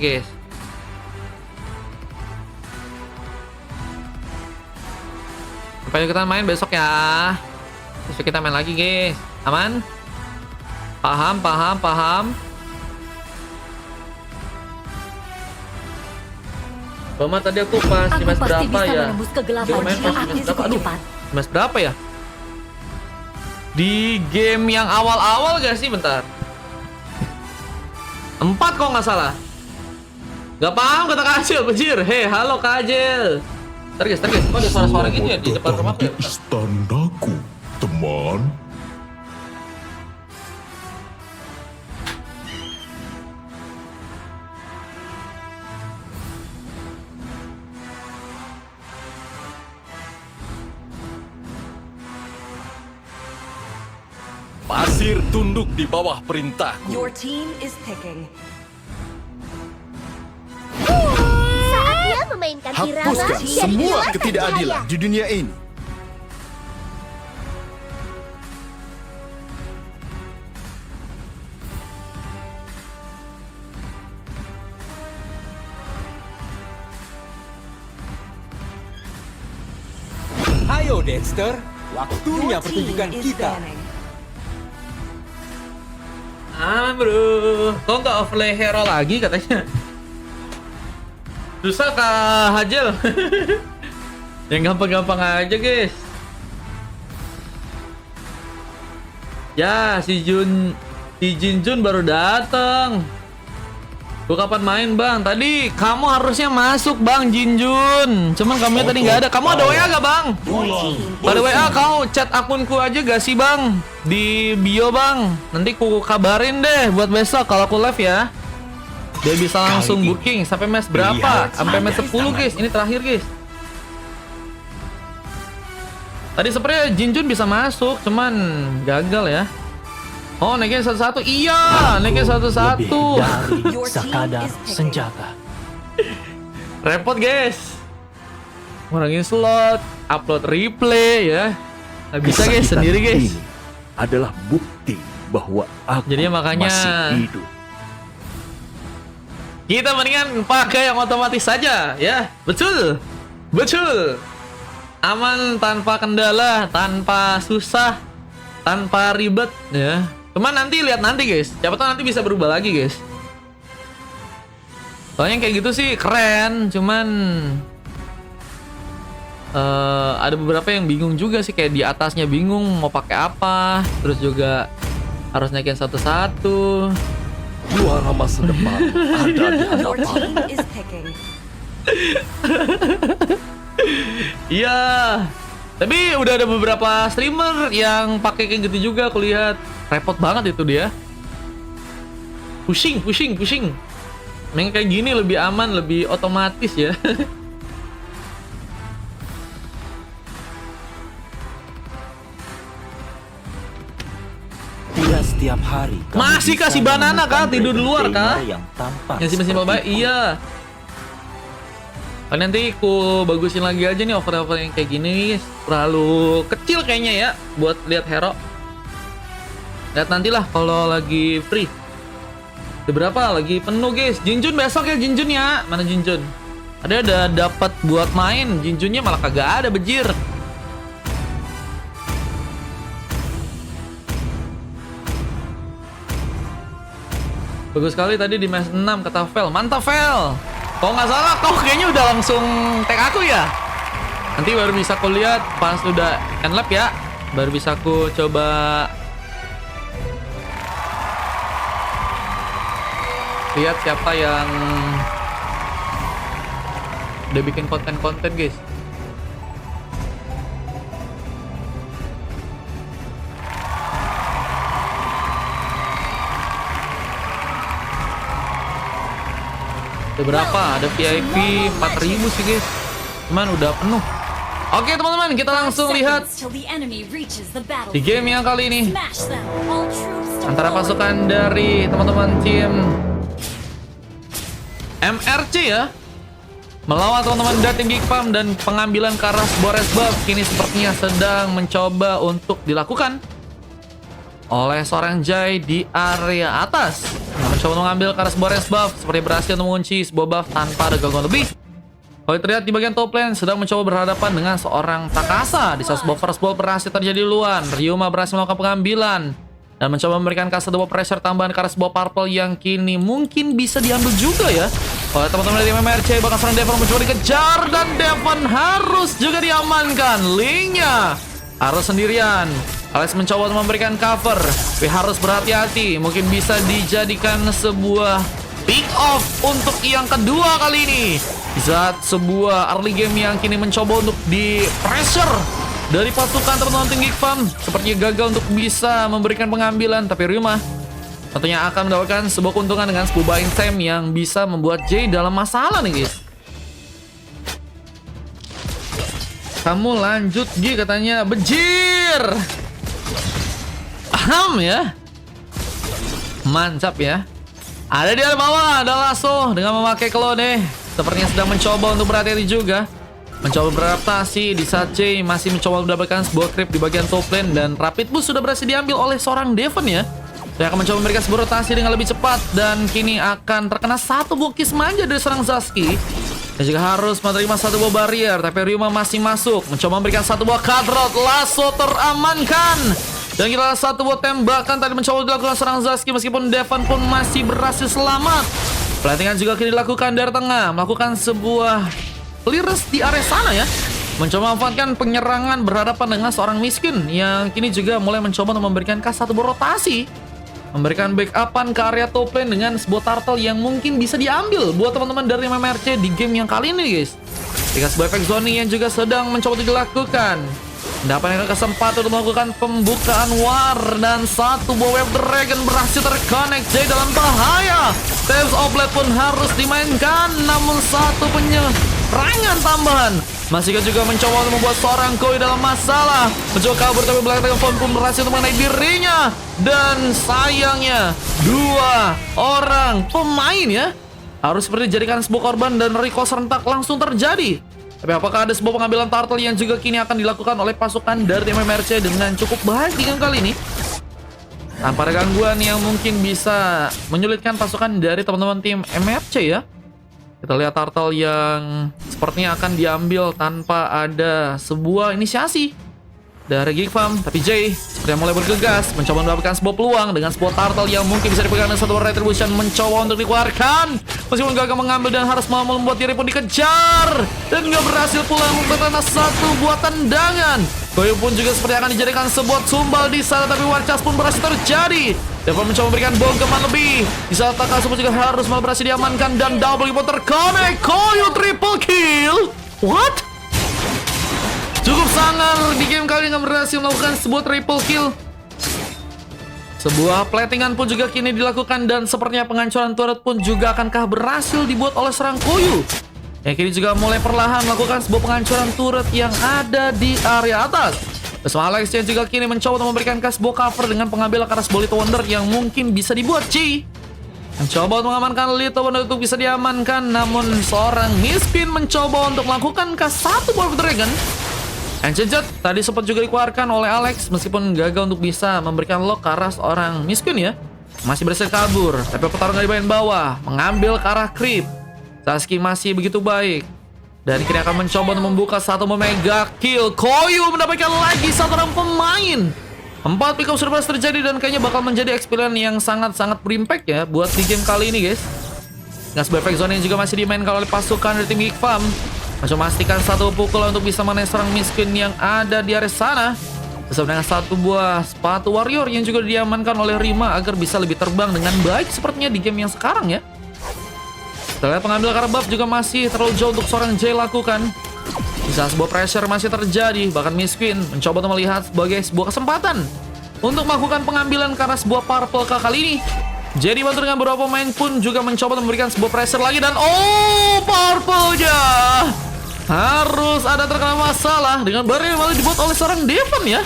guys. Sampai kita main besok ya. Besok kita main lagi guys. Aman? Paham. Bama tadi aku pas di match berapa ya? Dia main pas di match berapa? Aduh, match berapa ya? Di game yang awal-awal gak sih? Bentar. 4 kok nggak salah. Gak paham kata Kajel, bejir. Hei, halo Kajel. Ntar guys. Kok ada suara-suara gitu ya di depan rumahku ya? Di istanaku, teman. Pasir tunduk di bawah perintahku. Your team is picking. Saatnya memainkan irama Hapuskan dari semua luasan ketidakadilan cahaya. di dunia ini. Ayo Dexter, waktunya Your team pertunjukan is kita. banning. Aman bro. Kok nggak overlay hero lagi katanya? Susah Kak Hajel. Yang gampang-gampang aja guys. Ya si Jinjun baru datang. Gua kapan main bang? Tadi kamu harusnya masuk bang Jinjun. Cuman kamu tadi nggak ada. Kamu ada WA gak bang? Ada WA kau chat akunku aja gak sih bang? Di bio bang. Nanti ku kabarin deh buat besok kalau aku live ya. Dia bisa langsung booking sampai match berapa? Sampai match 10 guys. Ini terakhir guys. Tadi sebenarnya Jinjun bisa masuk, cuman gagal ya. Oh, naikin satu-satu. Iya, naikin satu-satu. Your team is picking. Repot guys. Ngurangin slot, upload replay ya. Nggak bisa guys, Kesakitan sendiri guys. ini adalah bukti bahwa aku Jadinya makanya masih hidup. kita mendingan pakai yang otomatis saja ya. Betul. Aman tanpa kendala, tanpa susah, tanpa ribet ya. Cuman lihat nanti guys. Siapa tahu nanti bisa berubah lagi guys. Soalnya kayak gitu sih keren, cuman ada beberapa yang bingung juga sih, kayak di atasnya bingung mau pakai apa, terus juga harus naikin satu-satu. Juara masa depan ada di Your hadapan. team is picking. Iya. Tapi udah ada beberapa streamer yang pakai kayak gitu juga, aku lihat. Repot banget itu dia. Pusing. Main kayak gini lebih aman, lebih otomatis ya. Tidak setiap hari kamu Masih bisa kasih banana, menemukan Kak? Tidur di luar, gamer Kak? Yang tampak Yang simpel-simpel baik, seperti iya. Oh, nanti ku bagusin lagi aja nih over yang kayak gini. Terlalu kecil kayaknya ya buat lihat hero. Lihat nantilah kalau lagi free. Ada berapa? Lagi penuh guys. Jinjun besok ya Jinjun ya. Mana Jinjun? Ada dapat buat main. Jinjunnya malah kagak ada, bejir. Bagus sekali tadi di match 6 kata Vel. Mantap Vel. Kalau nggak salah kau kayaknya udah langsung tag aku ya. Nanti baru bisa aku lihat pas udah end lap ya. Baru bisa aku coba lihat siapa yang udah bikin konten-konten guys. Ada berapa? Ada VIP 4.000 sih guys. Cuman udah penuh. Oke teman-teman, kita langsung lihat di game yang kali ini antara pasukan dari teman-teman tim MRC ya melawan teman-teman dari tim Geekfarm, dan pengambilan Karas Bores Buff kini sepertinya sedang mencoba untuk dilakukan oleh seorang Jai di area atas. Nah, mencoba mengambil ke arah sebuah res buff. Seperti berhasil untuk mengunci sebuah buff tanpa ada gangguan lebih. Kalau terlihat di bagian top lane sedang mencoba berhadapan dengan seorang Takasa. Di saat sebuah first blood berhasil terjadi duluan, Ryuma berhasil melakukan pengambilan dan mencoba memberikan kasa sebuah pressure tambahan ke arah sebuah purple yang kini mungkin bisa diambil juga ya oleh teman-teman dari MMRC. Bahkan seorang Devon mencoba dikejar dan Devon harus juga diamankan. Linknya harus sendirian. Alex mencoba untuk memberikan cover, tapi harus berhati-hati. Mungkin bisa dijadikan sebuah pick off untuk yang kedua kali ini. Saat sebuah early game yang kini mencoba untuk di pressure dari pasukan teman-teman tim Geek Farm sepertinya gagal untuk bisa memberikan pengambilan, tapi Ryuma tentunya akan mendapatkan sebuah keuntungan dengan sebuah buying time yang bisa membuat Jay dalam masalah nih guys. Kamu lanjut G katanya, bejir. Paham ya? Mantap ya. Ada di bawah, ada Lasso dengan memakai Klone. Sepertinya sedang mencoba untuk berhati-hati juga. Mencoba beradaptasi di saat Jay masih mencoba mendapatkan sebuah creep di bagian top lane. Dan Rapid Boost sudah berhasil diambil oleh seorang Devon ya. Saya akan mencoba memberikan sebuah rotasi dengan lebih cepat. Dan kini akan terkena satu buah kiss manja dari seorang Zaski. Dan juga harus menerima satu buah barrier. Tapi Ryuma masih masuk. Mencoba memberikan satu buah cutthroat. Lasso teramankan. Dan kita satu buah tembakan tadi mencoba dilakukan seorang Zaski. Meskipun Devon pun masih berhasil selamat. Pelantingan juga kini dilakukan dari tengah. Melakukan sebuah clearance di area sana ya. Mencoba memanfaatkan penyerangan berhadapan dengan seorang miskin. Yang kini juga mulai mencoba untuk memberikan satu buah rotasi. Memberikan backupan ke area top lane dengan sebuah turtle yang mungkin bisa diambil buat teman-teman dari MMRC di game yang kali ini guys. Jika sebuah efek zoning yang juga sedang mencoba dilakukan. Mendapatkan kesempatan untuk melakukan pembukaan war. Dan satu buah web dragon berhasil terconnect. Jay dalam bahaya. Tales of Blade pun harus dimainkan. Namun satu penyerangan tambahan masih juga mencoba untuk membuat seorang Koi dalam masalah. Mencoba kabur tapi belakang phone pun berhasil untuk mengenai dirinya. Dan sayangnya dua orang pemain ya harus seperti dijadikan sebuah korban. Dan recall serentak langsung terjadi. Tapi apakah ada sebuah pengambilan turtle yang juga kini akan dilakukan oleh pasukan dari tim MMRC dengan cukup baik di game kali ini? Tanpa ada gangguan yang mungkin bisa menyulitkan pasukan dari teman-teman tim MMRC ya. Kita lihat turtle yang sepertinya akan diambil tanpa ada sebuah inisiasi dari Geek Farm. Tapi Jay sepertinya mulai bergegas, mencoba mendapatkan sebuah peluang dengan sebuah turtle yang mungkin bisa dipegang dengan satu retribution. Mencoba untuk dikeluarkan, meskipun gagal mengambil dan harus mau membuat diri pun dikejar. Dan nggak berhasil pula membuat satu buah tendangan. Koyo pun juga seperti akan dijadikan sebuah tumbal di sana, tapi Warcas pun berhasil terjadi. Devon mencoba memberikan bongkaman lebih. Di saat Takasa pun juga harus berhasil diamankan dan double kill terconnect. Koyo triple kill. What? Cukup sangar di game kali ini berhasil melakukan sebuah triple kill. Sebuah platingan pun juga kini dilakukan dan sepertinya penghancuran turret pun juga akankah berhasil dibuat oleh serang Koyu. Yang kini juga mulai perlahan melakukan sebuah penghancuran turret yang ada di area atas. Bersama Alex yang juga kini mencoba untuk memberikan sebuah cover dengan pengambil keras Little Wonder yang mungkin bisa dibuat Ci. Mencoba untuk mengamankan Little Wonder untuk bisa diamankan. Namun seorang Mispin mencoba untuk melakukan satu buah Dragon. Ancient Jet tadi sempat juga dikeluarkan oleh Alex meskipun gagal untuk bisa memberikan lock ke arah seorang Mispin ya. Masih berhasil kabur, tapi pertarungan di bagian bawah mengambil ke arah creep. Sasuke masih begitu baik. Dan kini akan mencoba untuk membuka satu mega kill. Koyu mendapatkan lagi satu orang pemain. 4 pick up sudah berhasil terjadi dan kayaknya bakal menjadi experience yang sangat-sangat berimpact ya buat di game kali ini guys. Gas efek zone yang juga masih dimainkan oleh pasukan dari tim Geek Farm. Masih memastikan satu pukul untuk bisa mengenai serang miskin yang ada di area sana. Bersama dengan satu buah sepatu warrior yang juga diamankan oleh Rima agar bisa lebih terbang dengan baik sepertinya di game yang sekarang ya. Kita lihat pengambil karena buff juga masih terlalu jauh untuk seorang Jay lakukan. Bisa sebuah pressure masih terjadi. Bahkan Miss Queen mencoba untuk melihat sebagai sebuah kesempatan untuk melakukan pengambilan karena sebuah purple kali ini. Jadi bantu dengan beberapa pemain pun juga mencoba memberikan sebuah pressure lagi. Dan purple-nya harus ada terkena masalah dengan barrier yang malah dibuat oleh seorang Devon ya.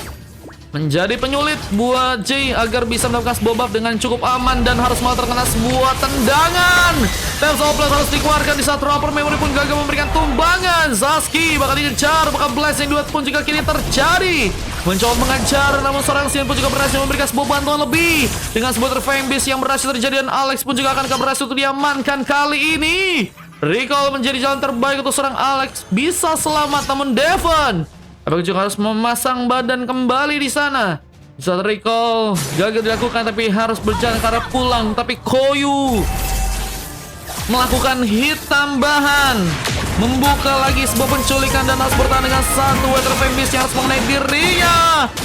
menjadi penyulit buat Jay agar bisa mendapatkan sebuah buff dengan cukup aman dan harus malah terkena sebuah tendangan. Tales of Blast harus dikeluarkan di saat Rapper Memory pun gagal memberikan tumbangan. Sasuke bakal dikejar, bakal Blessing 2 pun juga kini terjadi. Mencoba mengejar, namun seorang Shin pun juga berhasil memberikan sebuah bantuan lebih dengan sebuah Fang Beast yang berhasil terjadi, dan Alex pun juga akan berhasil untuk diamankan kali ini. Recall menjadi jalan terbaik untuk seorang Alex bisa selamat, namun Devon apakah juga harus memasang badan kembali di sana. Di saat recall gagal dilakukan tapi harus berjalan ke arah pulang, tapi Koyu melakukan hit tambahan, membuka lagi sebuah penculikan dan harus bertahan dengan satu Water Fambis yang harus mengenai dirinya.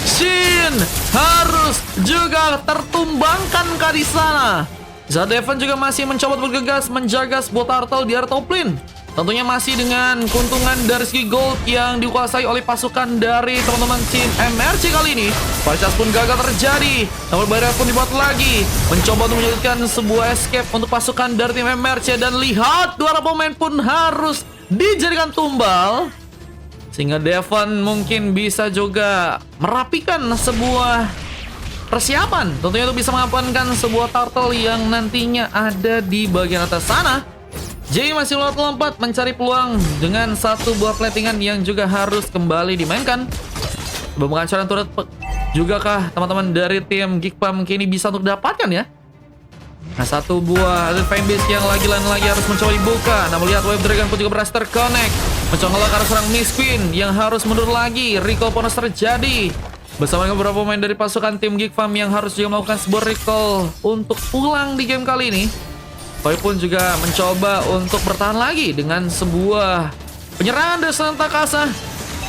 Shin harus juga tertumbangkan ke di sana. Saat Devon juga masih mencoba bergegas menjaga sebuah turtle di area top lane. Tentunya masih dengan keuntungan dari segi gold yang dikuasai oleh pasukan dari teman-teman tim MRC kali ini. Paritas pun gagal terjadi, namun barrier pun dibuat lagi, mencoba untuk menyulitkan sebuah escape untuk pasukan dari tim MRC. Dan lihat, dua pemain pun harus dijadikan tumbal, sehingga Devon mungkin bisa juga merapikan sebuah persiapan tentunya untuk bisa mengamankan sebuah turtle yang nantinya ada di bagian atas sana. Jay masih lompat mencari peluang dengan satu buah platingan yang juga harus kembali dimainkan. Penghancuran turret juga kah teman-teman dari tim Geekfam kini bisa untuk dapatkan ya? Nah, satu buah fanbase yang lagi harus mencoba dibuka. Namun lihat Wave Dragon pun juga berhasil terconnect, mencoba ngelak arah serang Miss Queen yang harus mundur lagi. Recall pun harus terjadi bersama dengan beberapa pemain dari pasukan tim Geekfam yang harus juga melakukan sebuah recall untuk pulang di game kali ini. Koi pun juga mencoba untuk bertahan lagi dengan sebuah penyerangan dari Senan Takasa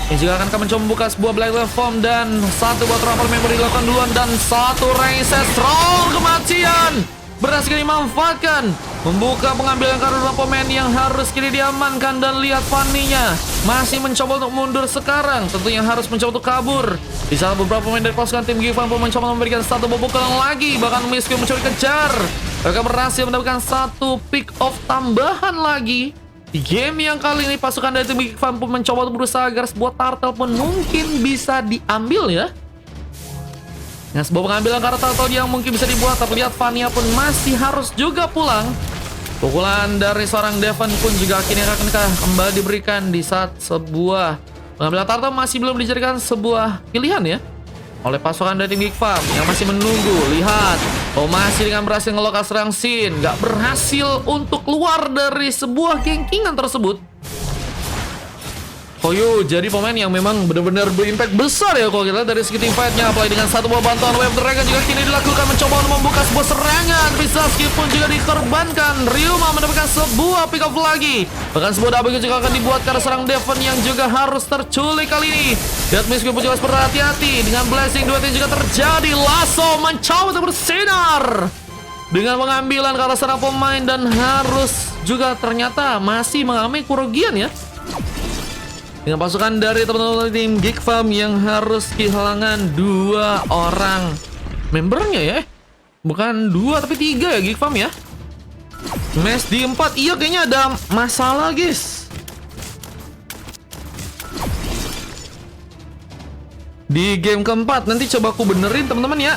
yang juga akan mencoba membuka sebuah Black Level Form, dan satu buat Rapper Memory dilakukan duluan, dan satu Reset Strong kematian berhasil dimanfaatkan, membuka pengambilan kartu pemain yang harus kini diamankan. Dan lihat Fanny-nya masih mencoba untuk mundur sekarang, tentunya harus mencoba untuk kabur. Di saat beberapa pemain dari pasukan tim Geekfam pun mencoba memberikan satu pukulan lagi, bahkan Miski mencoba kejar. Mereka berhasil mendapatkan satu pick off tambahan lagi. Di game yang kali ini pasukan dari tim Geekfam pun mencoba untuk berusaha agar sebuah turtle pun mungkin bisa diambil ya. Nah, sebuah pengambilan kartu turtle yang mungkin bisa dibuat, tapi lihat Fania pun masih harus juga pulang. Pukulan dari seorang Devon pun juga akhirnya akan kembali diberikan di saat sebuah pengambilan turtle masih belum dijadikan sebuah pilihan ya oleh pasukan dari tim Geekfam yang masih menunggu. Lihat, masih dengan berhasil ngelokas serang Shin, nggak berhasil untuk keluar dari sebuah gengkingan tersebut. Koyu jadi pemain yang memang benar-benar berimpact besar ya kalau kita lihat dari segi team fight-nya. Apalagi dengan satu buah bantuan Wave Dragon juga kini dilakukan, mencoba untuk membuka sebuah serangan. Sasuke pun juga dikorbankan. Ryuma mendapatkan sebuah pick off lagi. Bahkan sebuah double juga akan dibuat karena serang Devon yang juga harus terculik kali ini. Lihat Miss pun juga harus berhati-hati dengan Blessing 2 yang juga terjadi. Lasso mencoba untuk bersinar dengan pengambilan karena serang pemain, dan harus juga ternyata masih mengalami kerugian ya dengan pasukan dari teman-teman tim Geekfam yang harus kehilangan dua orang membernya ya. Bukan dua tapi tiga ya Geekfam ya. Match di 4, iya kayaknya ada masalah guys. Di game keempat nanti coba aku benerin teman-teman ya.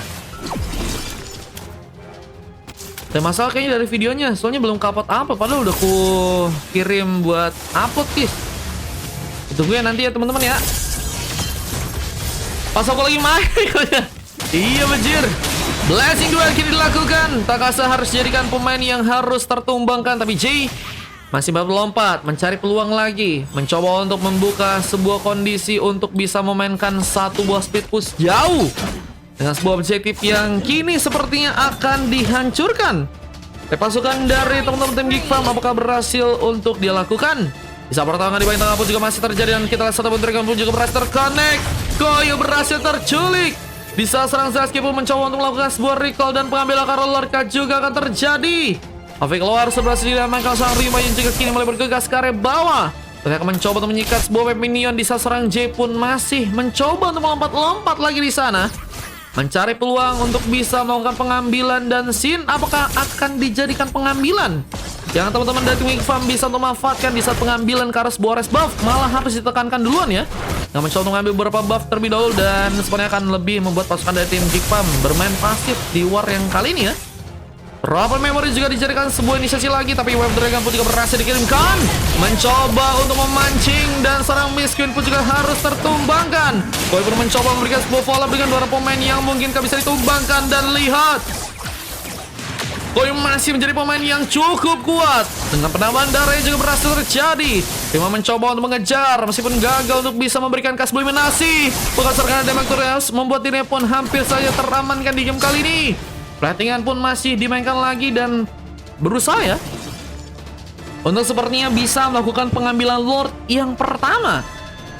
Ada masalah kayaknya dari videonya, soalnya belum upload apa, padahal udah aku kirim buat upload guys. Tunggu ya nanti ya teman-teman ya. Pas aku lagi main. Iya bejir. Blessing 2 kini dilakukan. Takasa harus jadikan pemain yang harus tertumbangkan, tapi Jay masih melompat mencari peluang lagi, mencoba untuk membuka sebuah kondisi untuk bisa memainkan satu buah speed push jauh dengan sebuah objektif yang kini sepertinya akan dihancurkan. Pasukan dari teman-teman tim Geekfam apakah berhasil untuk dilakukan? Bisa pertarungan di bagian tengah pun juga masih terjadi, dan kita lihat satu Dragon pun juga berhasil terconnect. Koyu berhasil terculik. Bisa serang Sasuke pun mencoba untuk melakukan sebuah recall, dan pengambilan kartu Lorca juga akan terjadi. Afi keluar berhasil diamankan sang Ryuma yang juga kini mulai bergegas ke area bawah. Mereka mencoba untuk menyikat sebuah web minion. Di saat serang J pun masih mencoba untuk melompat-lompat lagi di sana, mencari peluang untuk bisa melakukan pengambilan. Dan Shin apakah akan dijadikan pengambilan yang teman-teman dari tim Geekfam bisa untuk memanfaatkan di saat pengambilan ke arah sebuah res buff? Malah harus ditekankan duluan ya. Yang mencoba mengambil beberapa buff terlebih dahulu dan sepertinya akan lebih membuat pasukan dari tim Geekpam bermain pasif di war yang kali ini ya. Rapid Memory juga dijadikan sebuah inisiasi lagi, tapi Wave Dragon pun juga berhasil dikirimkan. Mencoba untuk memancing dan seorang Miss Queen pun juga harus tertumbangkan. Koi pun mencoba memberikan sebuah follow up dengan dua pemain yang mungkin bisa ditumbangkan dan lihat. Koi masih menjadi pemain yang cukup kuat. Dengan penambahan darah yang juga berhasil terjadi. Rima mencoba untuk mengejar meskipun gagal untuk bisa memberikan kas eliminasi. Bekasar karena Demetrius membuat dirinya pun hampir saja teramankan di game kali ini. Platingan pun masih dimainkan lagi dan berusaha ya untuk sepertinya bisa melakukan pengambilan Lord yang pertama.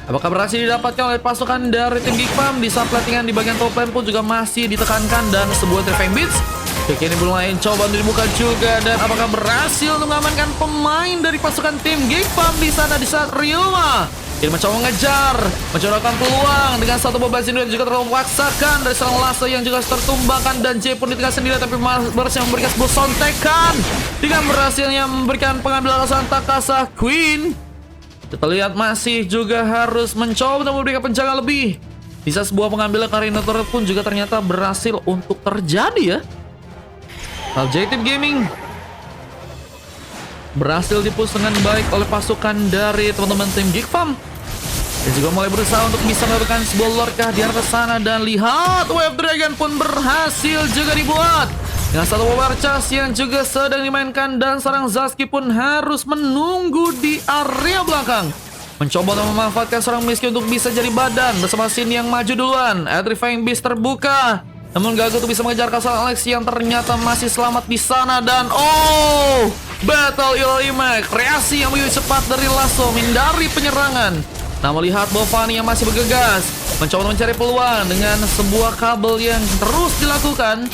Apakah berhasil didapatkan oleh pasukan dari tim Geekpam? Di saat platingan di bagian top lane pun juga masih ditekankan dan sebuah Trifang Beats kini belum lain coba untuk dibuka juga. Dan apakah berhasil untuk mengamankan pemain dari pasukan tim Geekpam di sana di saat Ryuma ini mencoba mengejar, mencoba peluang dengan satu bobal sendiri juga terpaksakan dari seorang Lasso yang juga tertumbangkan dan J pun di tengah sendiri tapi berhasil memberikan sebuah sontekan dengan berhasilnya memberikan pengambilan langsung Takasa Queen. Kita lihat masih juga harus mencoba untuk memberikan penjaga lebih. Bisa sebuah pengambilan Karinator pun juga ternyata berhasil untuk terjadi ya. Objective Gaming berhasil dipush dengan baik oleh pasukan dari teman-teman tim Geekpam. Dan juga mulai berusaha untuk bisa melakukan sebuah lorkah di atas sana. Dan lihat, Wave Dragon pun berhasil juga dibuat dengan satu power charge yang juga sedang dimainkan. Dan seorang Zaski pun harus menunggu di area belakang, mencoba untuk memanfaatkan seorang Miski untuk bisa jadi badan bersama Sin yang maju duluan. Electrifying Beast terbuka, namun gagal untuk bisa mengejar kasar Alex yang ternyata masih selamat di sana. Dan Battle Impact kreasi yang begitu cepat dari Lasso menghindari penyerangan. Namun lihat Bovani yang masih bergegas mencoba mencari peluang dengan sebuah kabel yang terus dilakukan.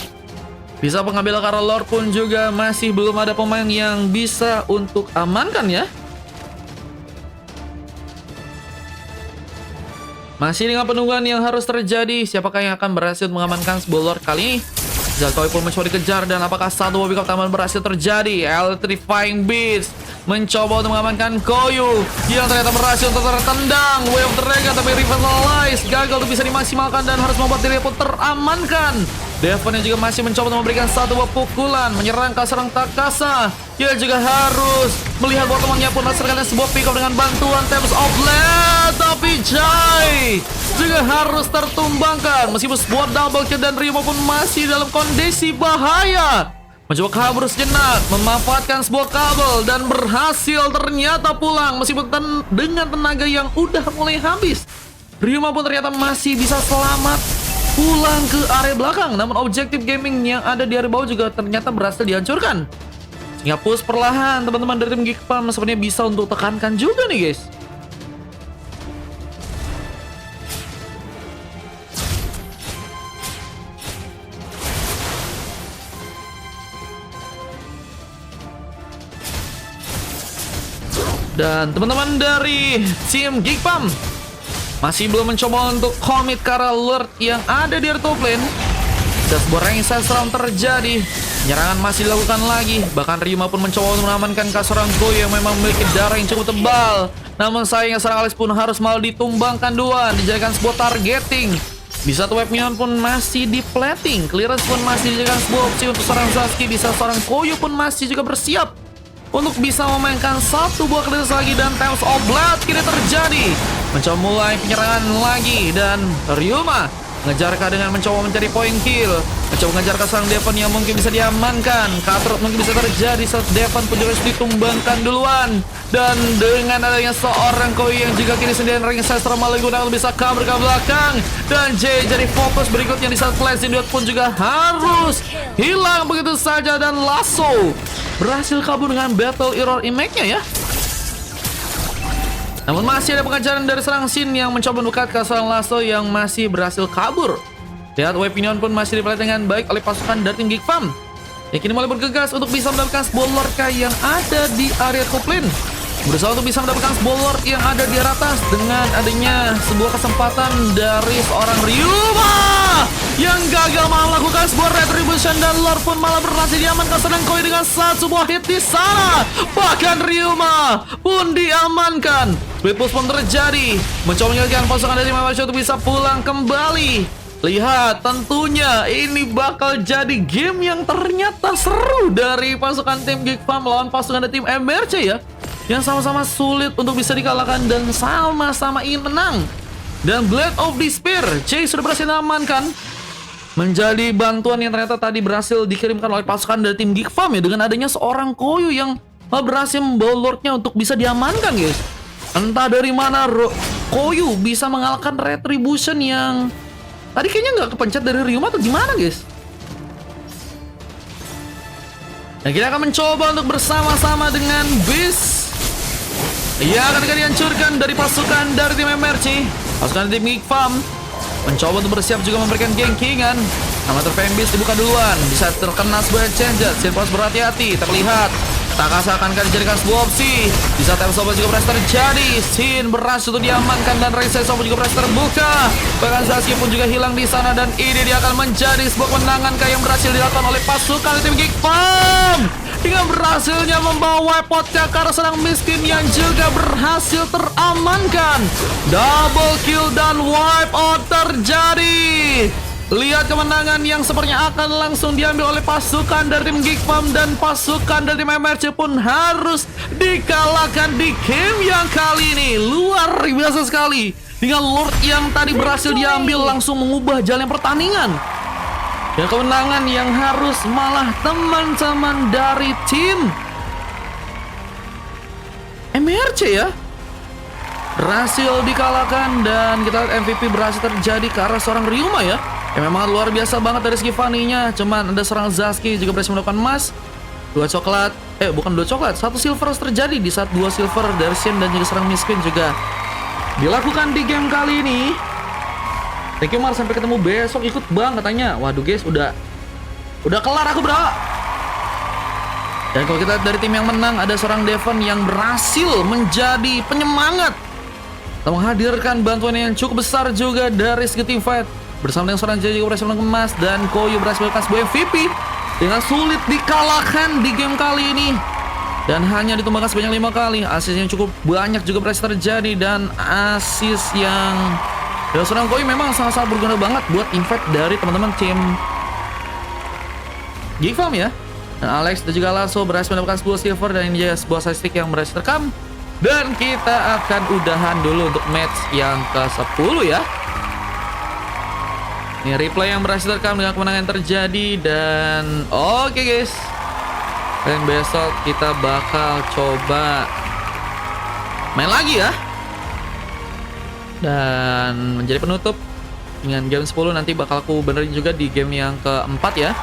Bisa pengambil Karl Lord pun juga masih belum ada pemain yang bisa untuk amankan ya. Masih dengan penungguan yang harus terjadi. Siapakah yang akan berhasil mengamankan sebuah Lord kali ini? Zalkoi pun mencoba dikejar dan apakah satu mobil pertama berhasil terjadi? Electrifying Beast mencoba untuk mengamankan Koyu yang ternyata berhasil untuk tertendang. Wave Dragon tapi Revitalize gagal untuk bisa dimaksimalkan dan harus membuat dirinya pun teramankan. Devon yang juga masih mencoba untuk memberikan satu buah pukulan menyerang ke seorang Takasa. Dia juga harus melihat bahwa temannya pun melaksanakan sebuah pick up dengan bantuan Thames of Blade. Tapi Jai juga harus tertumbangkan meskipun sebuah double kill dan Rimo pun masih dalam kondisi bahaya. Mencoba kabur sejenak, memanfaatkan sebuah kabel dan berhasil ternyata pulang meskipun dengan tenaga yang udah mulai habis. Rimo pun ternyata masih bisa selamat pulang ke area belakang. Namun objektif gaming yang ada di area bawah juga ternyata berhasil dihancurkan. Sehingga push perlahan teman-teman dari tim Geekpam sebenarnya bisa untuk tekankan juga nih guys. Dan teman-teman dari tim Geekpam masih belum mencoba untuk commit ke arah Lord yang ada di top lane. Dan sebuah rangsel seram terjadi. Penyerangan masih dilakukan lagi. Bahkan Ryuma pun mencoba untuk mengamankan seorang Koyu yang memang memiliki darah yang cukup tebal. Namun sayangnya seorang Alex pun harus malah ditumbangkan duluan. Dijadikan sebuah targeting. Di satu wave minion pun masih di plating. Clearance pun masih dijadikan sebuah opsi untuk seorang Zaski. Bisa seorang Koyu pun masih juga bersiap untuk bisa memainkan satu buah clearance lagi. Dan Thames of Blood kini terjadi. Mencoba mulai penyerangan lagi. Dan Ryuma mengejarkah dengan mencoba mencari point kill. Mencoba mengejar ke seorang Devon yang mungkin bisa diamankan. Cutthroat mungkin bisa terjadi saat Devon pun juga harus ditumbangkan duluan. Dan dengan adanya seorang Koyu yang juga kini sendirian ringside malah gunakan bisa kabur ke belakang. Dan J jadi fokus berikutnya di saat Flash Induot pun juga harus hilang begitu saja. Dan Lasso berhasil kabur dengan Battle Error Impact-nya ya. Namun masih ada pengejaran dari seorang Sin yang mencoba mendekat ke seorang Lasso yang masih berhasil kabur. Lihat wave minion pun masih dipelajari dengan baik oleh pasukan dari tim Geekpam. Yang kini mulai bergegas untuk bisa mendapatkan sebuah lorca yang ada di area top lane. Berusaha untuk bisa mendapatkan sebuah lord yang ada di atas dengan adanya sebuah kesempatan dari seorang Ryuma yang gagal melakukan sebuah retribution. Dan Lord pun malah berhasil diamankan sedang Koyu dengan satu buah hit di sana. Bahkan Ryuma pun diamankan. Split push pun terjadi, mencoba meninggalkan pasukan dari Malaysia untuk bisa pulang kembali. Lihat, tentunya ini bakal jadi game yang ternyata seru dari pasukan tim Geek Farm lawan pasukan dari tim MRC ya, yang sama-sama sulit untuk bisa dikalahkan dan sama-sama ingin menang. Dan Blade of Despair, Jay sudah berhasil diamankan, menjadi bantuan yang ternyata tadi berhasil dikirimkan oleh pasukan dari tim Geek Farm ya, dengan adanya seorang Koyu yang berhasil membawa Lordnya untuk bisa diamankan guys. Entah dari mana Koyu bisa mengalahkan Retribution yang tadi kayaknya nggak kepencet dari Ryuma atau gimana guys. Nah, kita akan mencoba untuk bersama-sama dengan Beast. Ia akan dihancurkan dari pasukan dari tim MRC. Pasukan tim Geek Farm mencoba untuk bersiap juga memberikan gankingan. Amateur Fanbeast dibuka duluan, bisa terkena sebuah changer. Silvos berhati-hati, terlihat Takasa akan dijadikan sebuah opsi. Di saat yang sobat juga berhasil terjadi, Shin berhasil untuk diamankan dan Reise sobat juga berhasil terbuka. Bahkan Sasuke pun juga hilang di sana dan ini dia akan menjadi sebuah kemenangan yang berhasil dilakukan oleh pasukan tim Geek Farm dengan berhasilnya membawa Wipotnya karena sedang miskin yang juga berhasil teramankan. Double kill dan wipe out terjadi. Lihat kemenangan yang sepertinya akan langsung diambil oleh pasukan dari tim Geek Farm, dan pasukan dari tim MRC pun harus dikalahkan di game yang kali ini. Luar biasa sekali. Dengan Lord yang tadi berhasil diambil langsung mengubah jalan pertandingan. Dan kemenangan yang harus malah teman-teman dari tim MRC ya berhasil dikalahkan, dan kita lihat MVP berhasil terjadi ke arah seorang Ryuma ya. Ya memang luar biasa banget dari segi funny-nya. Cuman ada seorang Zasuke juga berhasil mendapatkan emas, 2 coklat, bukan 2 coklat, 1 silver terjadi di saat 2 silver dari Shin dan juga seorang miskin juga dilakukan di game kali ini. Thank you Mar, sampai ketemu besok, ikut bang katanya. Waduh guys, udah kelar aku bro. Dan kalau kita lihat dari tim yang menang, ada seorang Devon yang berhasil menjadi penyemangat, menghadirkan bantuan yang cukup besar juga dari segi team fight. Bersama dengan seorang Jay juga berhasil mengemas, dan Koyu berhasil melakukan sebuah MVP dengan sulit dikalahkan di game kali ini. Dan hanya ditumbangkan sebanyak 5 kali. Asis yang cukup banyak juga berhasil terjadi, dan asis yang dari seorang Koyu memang sangat-sangat berguna banget buat invite dari teman-teman tim Geek Farm ya. Dan Alex dan juga Lasso berhasil mendapatkan 10 silver, dan ini juga sebuah statistik yang berhasil terekam. Dan kita akan udahan dulu untuk match yang ke-10 ya. Ini replay yang berhasil terekam dengan kemenangan yang terjadi, dan oke guys. Dan besok kita bakal coba main lagi ya. Dan menjadi penutup dengan game 10 nanti bakal aku benerin juga di game yang keempat ya.